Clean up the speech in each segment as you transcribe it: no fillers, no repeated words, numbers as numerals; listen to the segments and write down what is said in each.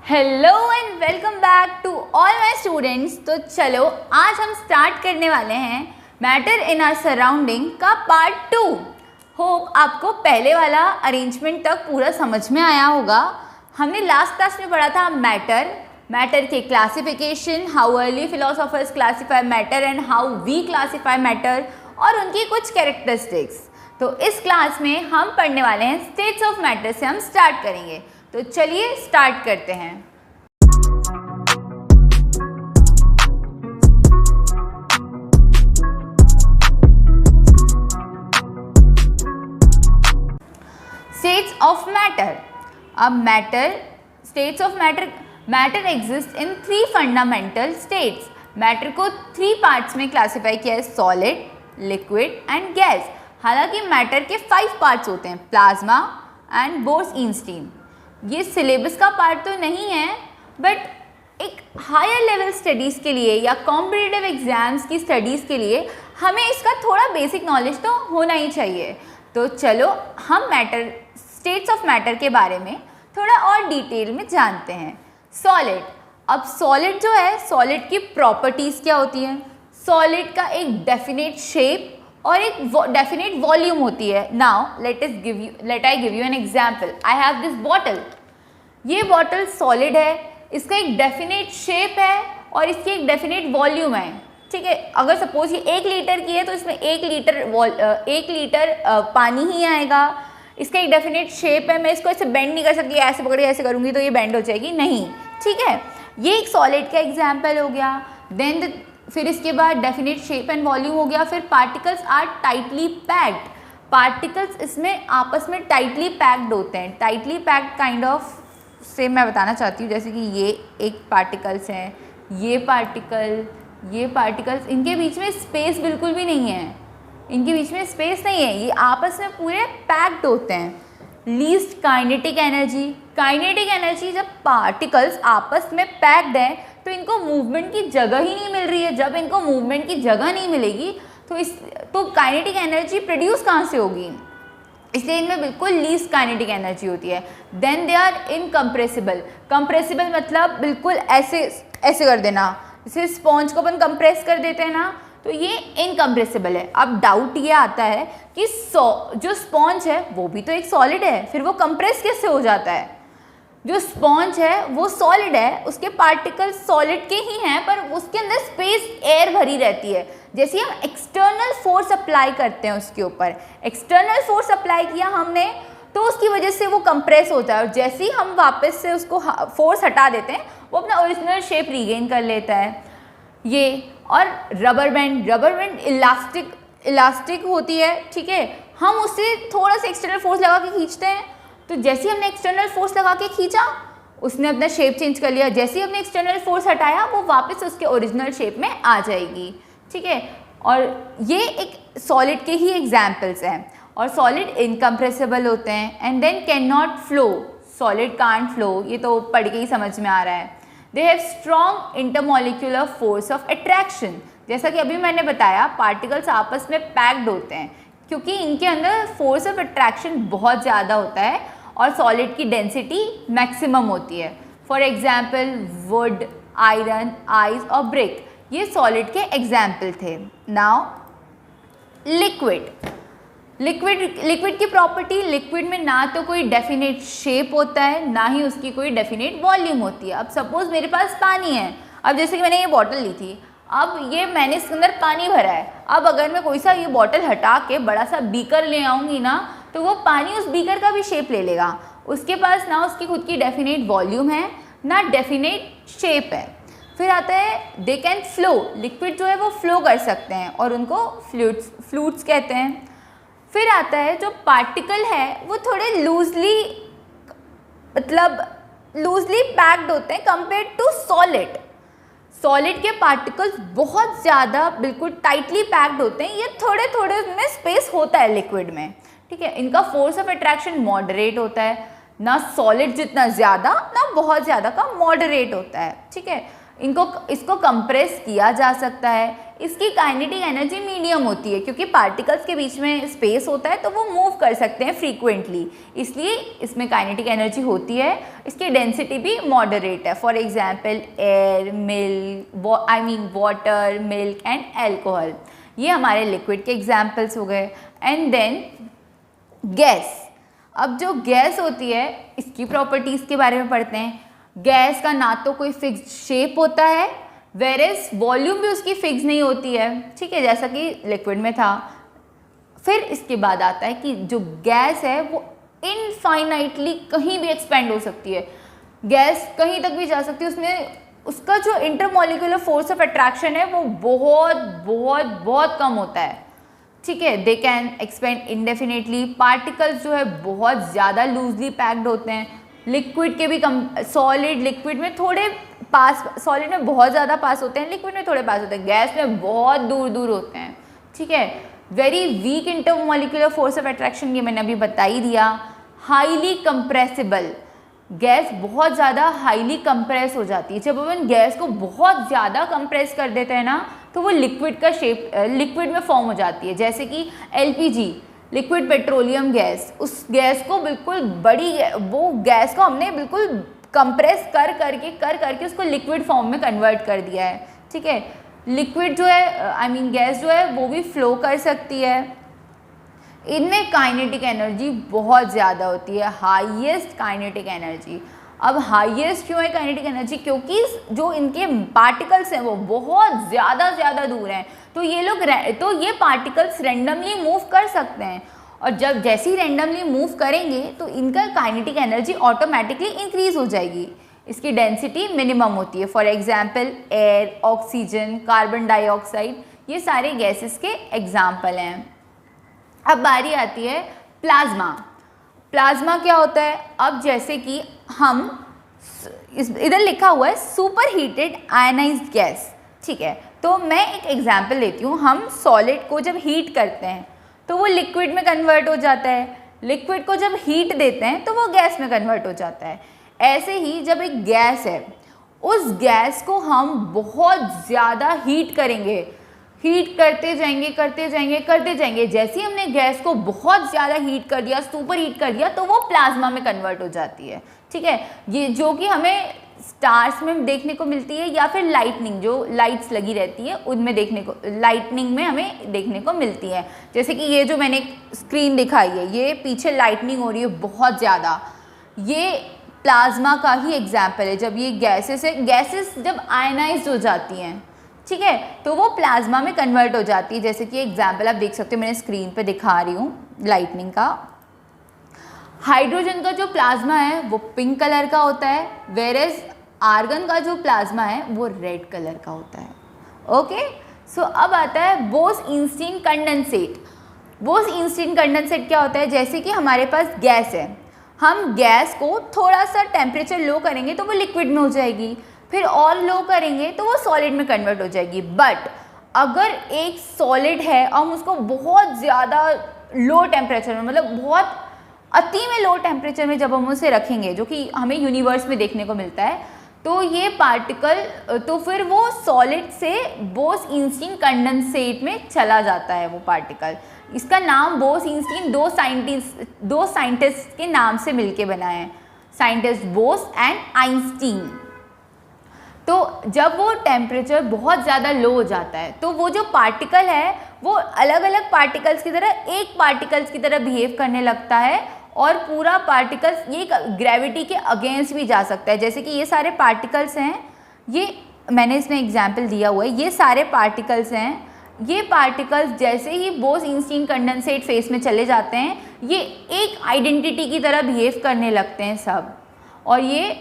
Hello and welcome back to all my students. तो चलो आज हम स्टार्ट करने वाले हैं मैटर इन आवर सराउंडिंग का पार्ट 2। होप आपको पहले वाला अरेंजमेंट तक पूरा समझ में आया होगा। हमने लास्ट क्लास में पढ़ा था मैटर के classification, how early philosophers classify matter and how we classify matter और उनकी कुछ कैरेक्टरिस्टिक्स। तो इस क्लास में हम पढ़ने वाले हैं स्टेट्स ऑफ मैटर से हम स्टार्ट करेंगे। तो चलिए स्टार्ट करते हैं। States of matter. अब states of matter exist in 3 fundamental states. Matter को 3 पार्ट्स में क्लासिफाई किया है, सॉलिड, लिक्विड एंड गैस। हालांकि मैटर के 5 पार्ट्स होते हैं, प्लाज्मा एंड बोर्स-ईनस्टीन। ये सिलेबस का पार्ट तो नहीं है, बट एक हायर लेवल स्टडीज़ के लिए या कॉम्पिटिटिव एग्जाम्स की स्टडीज़ के लिए हमें इसका थोड़ा बेसिक नॉलेज तो होना ही चाहिए। तो चलो हम स्टेट्स ऑफ मैटर के बारे में थोड़ा और डिटेल में जानते हैं। सॉलिड। अब सॉलिड जो है, सॉलिड की प्रॉपर्टीज़ क्या होती हैं? सॉलिड का एक डेफिनेट शेप और एक डेफिनेट वॉल्यूम होती है। Now let I give you an example. I have this bottle. ये बॉटल सॉलिड है, इसका एक डेफिनेट शेप है और इसकी एक डेफिनेट वॉल्यूम है। ठीक है, अगर सपोज ये 1 लीटर की है तो इसमें 1 लीटर पानी ही आएगा। इसका एक डेफिनेट शेप है, मैं इसको ऐसे बेंड नहीं कर सकती, ऐसे पकड़ के ऐसे करूँगी तो ये बेंड हो जाएगी, नहीं। ठीक है, ये एक सॉलिड का एग्जाम्पल हो गया। देन फिर इसके बाद डेफिनेट शेप एंड वॉल्यूम हो गया। फिर particles are tightly packed. Particles इसमें आपस में टाइटली पैक्ड होते हैं। टाइटली पैक्ड काइंड ऑफ से मैं बताना चाहती हूँ, जैसे कि ये एक पार्टिकल्स हैं, ये पार्टिकल्स, इनके बीच में स्पेस बिल्कुल भी नहीं है, इनके बीच में स्पेस नहीं है, ये आपस में पूरे पैक्ड होते हैं। लीस्ट काइनेटिक एनर्जी, जब पार्टिकल्स आपस में पैक्ड हैं तो इनको मूवमेंट की जगह ही नहीं मिल रही है। जब इनको मूवमेंट की जगह नहीं मिलेगी तो काइनेटिक एनर्जी प्रोड्यूस कहाँ से होगी? इसलिए इनमें बिल्कुल लीस्ट काइनेटिक एनर्जी होती है। Then they are incompressible. Compressible मतलब बिल्कुल ऐसे कर देना, जैसे स्पॉन्ज को अपन कंप्रेस कर देते हैं ना, तो ये इनकम्प्रेसिबल है। अब डाउट ये आता है कि जो स्पॉन्ज है वो भी तो एक सॉलिड है, फिर वो कंप्रेस कैसे हो जाता है? जो स्पॉन्ज है वो सॉलिड है, उसके पार्टिकल्स सॉलिड के ही हैं, पर उसके अंदर स्पेस एयर भरी रहती है। जैसे हम एक्सटर्नल फोर्स अप्लाई करते हैं उसके ऊपर, एक्सटर्नल फोर्स अप्लाई किया हमने तो उसकी वजह से वो कंप्रेस होता है, और जैसे ही हम वापस से उसको फोर्स हटा देते हैं वो अपना ओरिजिनल शेप रीगेन कर लेता है। ये और रबर बैंड इलास्टिक होती है। ठीक है, हम उससे थोड़ा सा एक्सटर्नल फोर्स लगा के खींचते हैं, तो जैसे ही हमने एक्सटर्नल फोर्स लगा के खींचा उसने अपना शेप चेंज कर लिया, जैसे ही हमने एक्सटर्नल फोर्स हटाया वो वापस उसके ओरिजिनल शेप में आ जाएगी। ठीक है, और ये एक सॉलिड के ही एग्जाम्पल्स हैं। और सॉलिड इनकम्प्रेसिबल होते हैं and then can not flow. Solid can't flow, ये तो पढ़ के ही समझ में आ रहा है। They have strong intermolecular force of attraction. जैसा कि अभी मैंने बताया, पार्टिकल्स आपस में पैक्ड होते हैं क्योंकि इनके अंदर फोर्स ऑफ अट्रैक्शन बहुत ज़्यादा होता है और सॉलिड की डेंसिटी मैक्सिमम होती है। For example would, iron, ice और ब्रिक, ये सॉलिड के एग्जाम्पल थे। नाउ लिक्विड की प्रॉपर्टी। लिक्विड में ना तो कोई डेफिनेट शेप होता है, ना ही उसकी कोई डेफिनेट वॉल्यूम होती है। अब सपोज मेरे पास पानी है, अब जैसे कि मैंने ये बॉटल ली थी, अब ये मैंने इसके अंदर पानी भरा है। अब अगर मैं कोई सा ये बॉटल हटा के बड़ा सा बीकर ले आऊँगी ना, तो वो पानी उस बीकर का भी शेप ले लेगा। उसके पास ना उसकी खुद की डेफिनेट वॉल्यूम है, ना डेफिनेट शेप है। फिर आता है दे कैन फ्लो। लिक्विड जो है वो फ्लो कर सकते हैं और उनको फ्लूइड्स कहते हैं। फिर आता है जो पार्टिकल है वो थोड़े लूजली पैक्ड होते हैं कंपेयर्ड टू सॉलिड। सॉलिड के पार्टिकल्स बहुत ज़्यादा बिल्कुल टाइटली पैक्ड होते हैं, ये थोड़े थोड़े उनमें स्पेस होता है लिक्विड में। ठीक है, इनका फोर्स ऑफ अट्रैक्शन मॉडरेट होता है, ना सॉलिड जितना ज़्यादा ना बहुत ज़्यादा का, मॉडरेट होता है। ठीक है, इसको कंप्रेस किया जा सकता है। इसकी काइनेटिक एनर्जी मीडियम होती है क्योंकि पार्टिकल्स के बीच में स्पेस होता है तो वो मूव कर सकते हैं फ्रीक्वेंटली, इसलिए इसमें काइनेटिक एनर्जी होती है। इसकी डेंसिटी भी मॉडरेट है। For example air, milk, water, milk and alcohol, ये हमारे लिक्विड के एग्जाम्पल्स हो गए। And then gas. अब जो गैस होती है इसकी प्रॉपर्टीज़ के बारे में पढ़ते हैं। गैस का ना तो कोई फिक्स्ड शेप होता है, वेरेस वॉल्यूम भी उसकी फिक्स नहीं होती है, ठीक है, जैसा कि लिक्विड में था। फिर इसके बाद आता है कि जो गैस है वो इनफाइनाइटली कहीं भी एक्सपेंड हो सकती है, गैस कहीं तक भी जा सकती है, उसमें उसका जो इंटरमॉलिक्यूलर फोर्स ऑफ अट्रैक्शन है वो बहुत बहुत बहुत कम होता है, ठीक है। They can expand indefinitely. Particles जो है बहुत ज़्यादा लूजली पैक्ड होते हैं, लिक्विड के भी कम, सॉलिड लिक्विड में थोड़े पास, सॉलिड में बहुत ज़्यादा पास होते हैं, लिक्विड में थोड़े पास होते हैं, गैस में बहुत दूर दूर होते हैं, ठीक है। Very weak intermolecular force of attraction, ये मैंने अभी बता ही दिया। हाईली कंप्रेसिबल, गैस बहुत ज़्यादा हाईली कंप्रेस हो जाती है। जब अपन गैस को बहुत ज़्यादा कंप्रेस कर देते हैं ना तो वो लिक्विड का शेप, लिक्विड में फॉर्म हो जाती है। जैसे कि एलपीजी, लिक्विड पेट्रोलियम गैस, उस गैस को बिल्कुल बड़ी, वो गैस को हमने बिल्कुल कंप्रेस कर करके उसको लिक्विड फॉर्म में कन्वर्ट कर दिया है, ठीक है। लिक्विड जो है गैस जो है वो भी फ्लो कर सकती है। इनमें काइनेटिक एनर्जी बहुत ज़्यादा होती है, हाईएस्ट काइनेटिक एनर्जी। अब हाईएस्ट क्यों है काइनेटिक एनर्जी? क्योंकि जो इनके पार्टिकल्स हैं वो बहुत ज़्यादा दूर हैं, तो ये पार्टिकल्स रैंडमली मूव कर सकते हैं, और जब जैसे ही रैंडमली मूव करेंगे तो इनका काइनेटिक एनर्जी ऑटोमेटिकली इंक्रीज हो जाएगी। इसकी डेंसिटी मिनिमम होती है। For example air, oxygen, carbon dioxide, ये सारे गैसेस के एग्जाम्पल हैं। अब बारी आती है प्लाज्मा। प्लाज्मा क्या होता है? अब जैसे कि हम इधर लिखा हुआ है सुपर हीटेड आयनाइज्ड गैस, ठीक है, तो मैं एक एग्जांपल लेती हूँ। हम सॉलिड को जब हीट करते हैं तो वो लिक्विड में कन्वर्ट हो जाता है, लिक्विड को जब हीट देते हैं तो वो गैस में कन्वर्ट हो जाता है। ऐसे ही जब एक गैस है, उस गैस को हम बहुत ज़्यादा हीट करेंगे, हीट करते जाएंगे, जैसे ही हमने गैस को बहुत ज़्यादा हीट कर दिया, सुपर हीट कर दिया, तो वो प्लाज्मा में कन्वर्ट हो जाती है, ठीक है। ये जो कि हमें स्टार्स में देखने को मिलती है, या फिर लाइटनिंग, जो लाइट्स लगी रहती है उनमें लाइटनिंग में हमें देखने को मिलती है। जैसे कि ये जो मैंने स्क्रीन दिखाई है, ये पीछे लाइटनिंग हो रही है बहुत ज़्यादा, ये प्लाज्मा का ही एग्जाम्पल है। जब ये गैसेस जब आयनाइज्ड हो जाती हैं, ठीक है, तो वो प्लाज्मा में कन्वर्ट हो जाती है। जैसे कि एग्जाम्पल आप देख सकते हो, मैंने स्क्रीन पे दिखा रही हूँ लाइटनिंग का। हाइड्रोजन का जो प्लाज्मा है वो पिंक कलर का होता है, वेरेस आर्गन का जो प्लाज्मा है वो रेड कलर का होता है। ओके, सो अब आता है बोस-ईंस्टीन कंडेंसेट। बोस-ईंस्टीन कंडेंसेट क्या होता है? जैसे कि हमारे पास गैस है, हम गैस को थोड़ा सा टेम्परेचर लो करेंगे तो वो लिक्विड में हो जाएगी, फिर और लो करेंगे तो वो सॉलिड में कन्वर्ट हो जाएगी। बट अगर एक सॉलिड है और हम उसको बहुत ज़्यादा लो टेम्परेचर में, मतलब बहुत अति में लो टेम्परेचर में जब हम उसे रखेंगे, जो कि हमें यूनिवर्स में देखने को मिलता है, तो ये पार्टिकल, तो फिर वो सॉलिड से बोस-ईंस्टीन कंडेंसेट में चला जाता है वो पार्टिकल। इसका नाम बोस-ईंस्टीन दो साइंटिस्ट के नाम से मिलके बना है, साइंटिस्ट बोस एंड आइंस्टीन। तो जब वो टेम्परेचर बहुत ज़्यादा लो हो जाता है तो वो जो पार्टिकल है वो अलग अलग पार्टिकल्स की तरह, एक पार्टिकल्स की तरह बिहेव करने लगता है, और पूरा पार्टिकल्स ये ग्रेविटी के अगेंस्ट भी जा सकता है। जैसे कि ये सारे पार्टिकल्स हैं, ये मैंने इसमें एग्जाम्पल दिया हुआ है, ये सारे पार्टिकल्स हैं, ये पार्टिकल्स जैसे ही बोस-ईंस्टीन कंडेंसेट फेस में चले जाते हैं, ये एक आइडेंटिटी की तरह बिहेव करने लगते हैं सब। और ये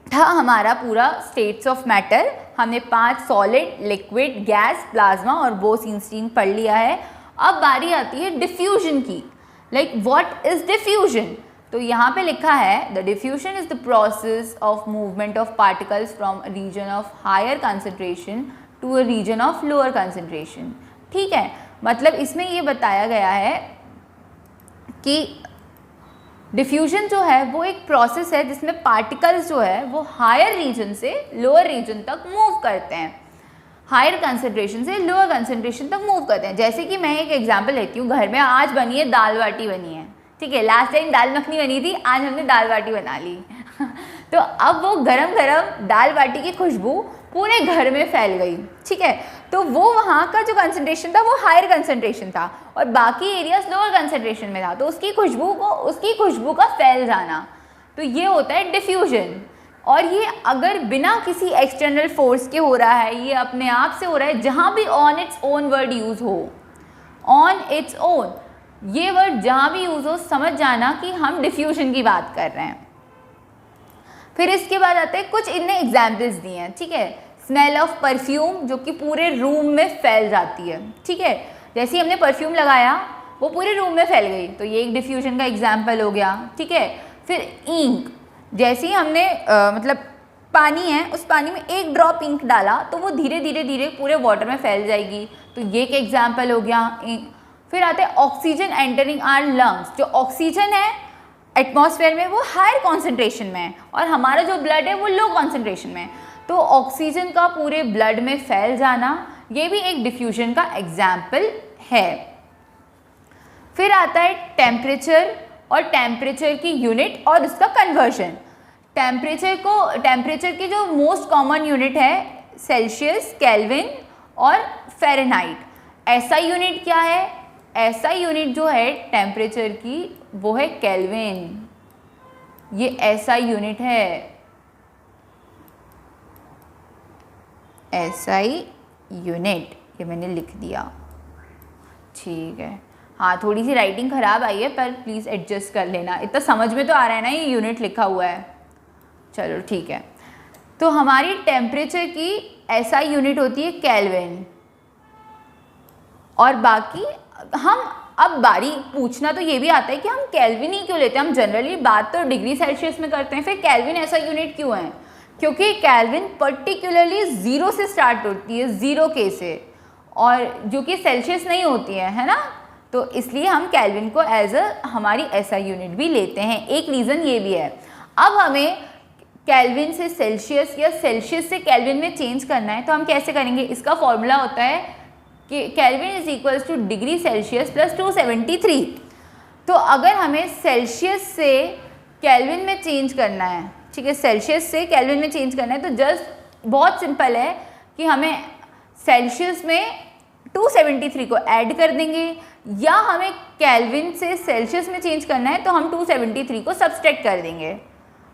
था हमारा पूरा स्टेट्स ऑफ मैटर। हमने 5 सॉलिड, लिक्विड, गैस, प्लाज्मा और बोस-ईंस्टीन पढ़ लिया है। अब बारी आती है डिफ्यूजन की। Like what is diffusion? तो यहाँ पे लिखा है the diffusion is the process of movement of particles from a region of higher concentration to a region of lower concentration, ठीक है। मतलब इसमें ये बताया गया है कि डिफ्यूजन जो है वो एक प्रोसेस है जिसमें पार्टिकल्स जो है वो हायर रीजन से लोअर रीजन तक मूव करते हैं, हायर कंसंट्रेशन से लोअर कंसंट्रेशन तक मूव करते हैं। जैसे कि मैं एक एग्जांपल लेती हूँ, घर में आज बनी है दाल बाटी बनी है, ठीक है, लास्ट टाइम दाल मखनी बनी थी, आज हमने दाल बाटी बना ली तो अब वो गरम गरम दाल बाटी की खुशबू पूरे घर में फैल गई, ठीक है, तो वो वहाँ का जो कंसंट्रेशन था वो हायर कंसंट्रेशन था और बाकी एरियाज लोअर कंसंट्रेशन में था, तो उसकी खुशबू का फैल जाना, तो ये होता है डिफ्यूजन। और ये अगर बिना किसी एक्सटर्नल फोर्स के हो रहा है, ये अपने आप से हो रहा है, जहाँ भी on its own word use हो, ऑन इट्स ओन ये वर्ड जहाँ भी यूज़ हो, समझ जाना कि हम डिफ्यूजन की बात कर रहे हैं। फिर इसके बाद आते हैं कुछ इनने एग्जाम्पल्स दिए हैं, ठीक है, स्मेल ऑफ परफ्यूम जो कि पूरे रूम में फैल जाती है, ठीक है, जैसे ही हमने परफ्यूम लगाया वो पूरे रूम में फैल गई, तो ये एक डिफ्यूजन का एग्जाम्पल हो गया, ठीक है। फिर इंक, जैसे ही हमने मतलब पानी है, उस पानी में एक ड्रॉप इंक डाला तो वो धीरे धीरे पूरे वाटर में फैल जाएगी, तो ये एक एग्जाम्पल हो गया इंक। फिर आते हैं ऑक्सीजन एंटरिंग आवर लंग्स, जो ऑक्सीजन है एटमॉस्फेयर में वो हायर कॉन्सेंट्रेशन में है और हमारा जो ब्लड है वो लो कॉन्सेंट्रेशन में है, तो ऑक्सीजन का पूरे ब्लड में फैल जाना ये भी एक डिफ्यूजन का एग्जाम्पल है। फिर आता है टेम्परेचर और टेम्परेचर की यूनिट और उसका कन्वर्जन। टेम्परेचर की जो मोस्ट कॉमन यूनिट है सेल्सियस, केल्विन और फ़ारेनहाइट। एसआई यूनिट क्या है? एसआई यूनिट जो है टेम्परेचर की वो है केल्विन, ये एसआई यूनिट है, एसआई यूनिट, ये मैंने लिख दिया, ठीक है। हाँ, थोड़ी सी राइटिंग ख़राब आई है पर प्लीज़ एडजस्ट कर लेना, इतना समझ में तो आ रहा है ना, ये यूनिट लिखा हुआ है, चलो ठीक है। तो हमारी टेम्परेचर की एसआई यूनिट होती है केल्विन, और बाकी हम अब बारी पूछना तो ये भी आता है कि हम केल्विन ही क्यों लेते हैं, हम जनरली बात तो डिग्री सेल्सियस में करते हैं, फिर केल्विन ऐसा यूनिट क्यों है? क्योंकि केल्विन पर्टिकुलरली 0 से स्टार्ट होती है, 0 के से, और जो कि सेल्सियस नहीं होती है ना, तो इसलिए हम केल्विन को एज अ हमारी एसआई यूनिट भी लेते हैं। एक रीज़न ये भी है। अब हमें केल्विन से सेल्सियस या सेल्सियस से केल्विन में चेंज करना है, तो हम कैसे करेंगे? इसका फॉर्मूला होता है कि kelvin is equals two degree Celsius plus 273। तो अगर हमें सेल्सियस से केल्विन में चेंज करना है, ठीक है, सेल्सियस से केल्विन में चेंज करना है, तो जस्ट बहुत सिंपल है कि हमें सेल्सियस में 273 को ऐड कर देंगे, या हमें केल्विन से सेल्सियस में चेंज करना है तो हम 273 को सब्सट्रैक्ट कर देंगे।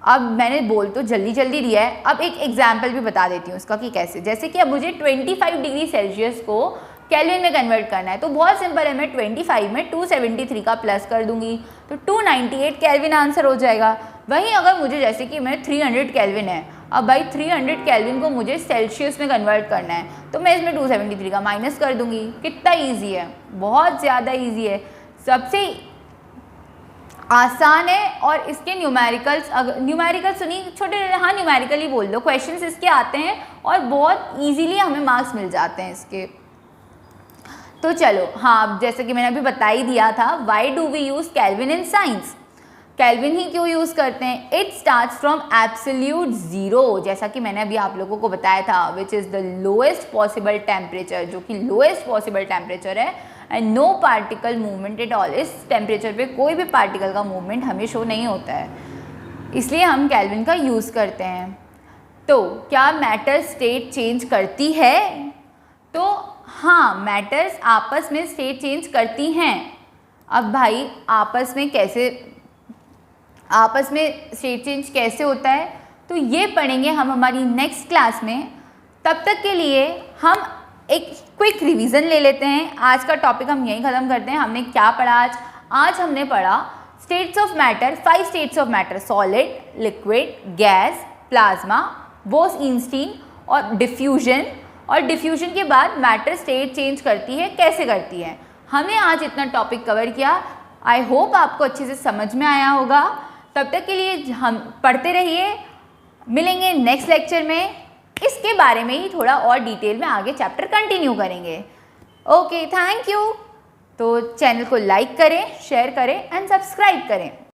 अब मैंने बोल तो जल्दी जल्दी दिया है, अब एक एग्जाम्पल भी बता देती हूँ उसका कि कैसे। जैसे कि अब मुझे 25 डिग्री सेल्सियस को केल्विन में कन्वर्ट करना है, तो बहुत सिंपल है, मैं 25 में 273 का प्लस कर दूंगी तो 298 केल्विन आंसर हो जाएगा। वहीं अगर मुझे, जैसे कि मैं 300 केल्विन है, अब भाई 300 केल्विन को मुझे सेल्सियस में कन्वर्ट करना है, तो मैं इसमें 273 का माइनस कर दूंगी। कितना ईजी है, बहुत ज़्यादा ईजी है, सबसे आसान है। और इसके न्यूमेरिकल्स, अगर न्यूमेरिकल सुनिए छोटे, हाँ न्यूमेरिकल ही बोल दो, क्वेश्चंस इसके आते हैं और बहुत ईजीली हमें मार्क्स मिल जाते हैं इसके। तो चलो, हाँ, जैसे कि मैंने अभी बता ही दिया था, why do we use Kelvin in science? Kelvin ही क्यों यूज़ करते हैं? It starts from absolute zero, जैसा कि मैंने अभी आप लोगों को बताया था, which is the lowest possible temperature, जो कि लोएस्ट पॉसिबल टेम्परेचर है, and no particle movement at all. इस टेम्परेचर पे कोई भी पार्टिकल का मूवमेंट हमें शो नहीं होता है, इसलिए हम केल्विन का यूज़ करते हैं। तो क्या मैटर स्टेट चेंज करती है? तो हाँ, मैटर्स आपस में स्टेट चेंज करती हैं। अब भाई आपस में स्टेट चेंज कैसे होता है, तो ये पढ़ेंगे हम हमारी नेक्स्ट क्लास में। तब तक के लिए हम एक क्विक रिवीजन ले लेते हैं। आज का टॉपिक हम यहीं ख़त्म करते हैं। हमने क्या पढ़ा आज? आज हमने पढ़ा states of matter, 5 states of matter, solid, liquid, gas, plasma, Bose Einstein और डिफ्यूजन। और डिफ्यूजन के बाद मैटर स्टेट चेंज करती है, कैसे करती है। हमने आज इतना टॉपिक कवर किया। आई होप आपको अच्छे से समझ में आया होगा। तब तक के लिए हम पढ़ते रहिए, मिलेंगे नेक्स्ट लेक्चर में। इसके बारे में ही थोड़ा और डिटेल में आगे चैप्टर कंटिन्यू करेंगे। Okay, thank you. तो चैनल को लाइक करें, शेयर करें एंड सब्सक्राइब करें।